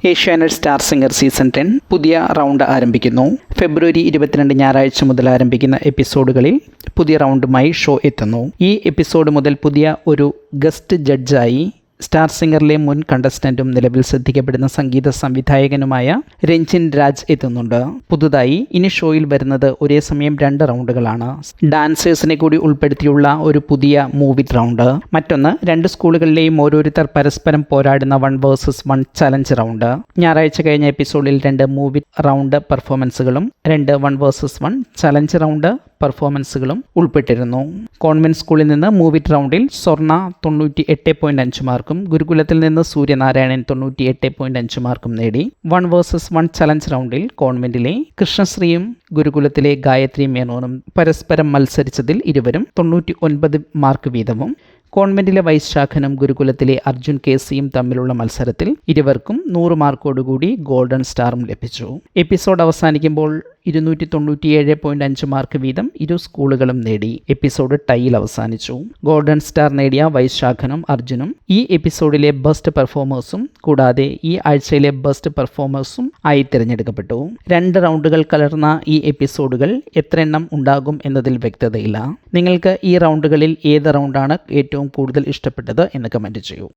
Asianet star singer season 10 പുതിയ round ആരംഭിക്കുന്നു. ഫെബ്രുവരി 22 ഞായറാഴ്ച മുതൽ ആരംഭിക്കുന്ന എപ്പിസോഡുകളിൽ പുതിയ റൗണ്ടുമായി ഷോ എത്തുന്നു. ഈ എപ്പിസോഡ് മുതൽ പുതിയ ഒരു ഗസ്റ്റ് ജഡ്ജായി സ്റ്റാർ സിംഗറിലെ മുൻ കണ്ടസ്റ്റന്റും നിലവിൽ ശ്രദ്ധിക്കപ്പെടുന്ന സംഗീത സംവിധായകനുമായ രഞ്ജിൻ രാജ് എത്തുന്നുണ്ട്. പുതുതായി ഇനി ഷോയിൽ വരുന്നത് ഒരേ സമയം 2 റൗണ്ടുകളാണ്. ഡാൻസേഴ്സിനെ കൂടി ഉൾപ്പെടുത്തിയുള്ള ഒരു പുതിയ മൂവി റൗണ്ട്. മറ്റൊന്ന് 2 സ്കൂളുകളിലെയും ഓരോരുത്തർ പരസ്പരം പോരാടുന്ന 1 vs 1 ചലഞ്ച് റൗണ്ട്. ഞായറാഴ്ച കഴിഞ്ഞ എപ്പിസോഡിൽ 2 മൂവി റൗണ്ട് പെർഫോമൻസുകളും 2 1 vs 1 ചലഞ്ച് റൗണ്ട് പെർഫോമൻസുകളും ഉൾപ്പെട്ടിരുന്നു. കോൺവെന്റ് സ്കൂളിൽ നിന്ന് മൂവി റൗണ്ടിൽ സ്വർണ 98.5 മാർക്കും ഗുരുകുലത്തിൽ നിന്ന് സൂര്യനാരായണൻ 98.5 മാർക്കും നേടി. 1 vs 1 ചലഞ്ച് റൗണ്ടിൽ കോൺവെന്റിലെ കൃഷ്ണശ്രീയും ഗുരുകുലത്തിലെ ഗായത്രി മേനോനും പരസ്പരം മത്സരിച്ചതിൽ ഇരുവരും 99 മാർക്ക് വീതവും, കോൺവെന്റിലെ വൈശാഖനും ഗുരുകുലത്തിലെ അർജുൻ കേസിയും തമ്മിലുള്ള മത്സരത്തിൽ ഇരുവർക്കും 100 മാർക്കോടുകൂടി ഗോൾഡൻ സ്റ്റാറും ലഭിച്ചു. എപ്പിസോഡ് അവസാനിക്കുമ്പോൾ 297.5 മാർക്ക് വീതം ഇരു സ്കൂളുകളും നേടി. എപ്പിസോഡ് ടൈയിൽ അവസാനിച്ചു. ഗോൾഡൻ സ്റ്റാർ നേടിയ വൈശാഖനും അർജുനും ഈ എപ്പിസോഡിലെ ബെസ്റ്റ് പെർഫോമേഴ്സും കൂടാതെ ഈ ആഴ്ചയിലെ ബെസ്റ്റ് പെർഫോമേഴ്സും ആയി തിരഞ്ഞെടുക്കപ്പെട്ടു. 2 റൗണ്ടുകൾ കലർന്ന ഈ എപ്പിസോഡുകൾ എത്ര എണ്ണം ഉണ്ടാകും എന്നതിൽ വ്യക്തതയില്ല. നിങ്ങൾക്ക് ഈ റൗണ്ടുകളിൽ ഏത് റൗണ്ടാണ് ഏറ്റവും കൂടുതൽ ഇഷ്ടപ്പെട്ടത് എന്ന് കമൻറ്റ് ചെയ്യൂ.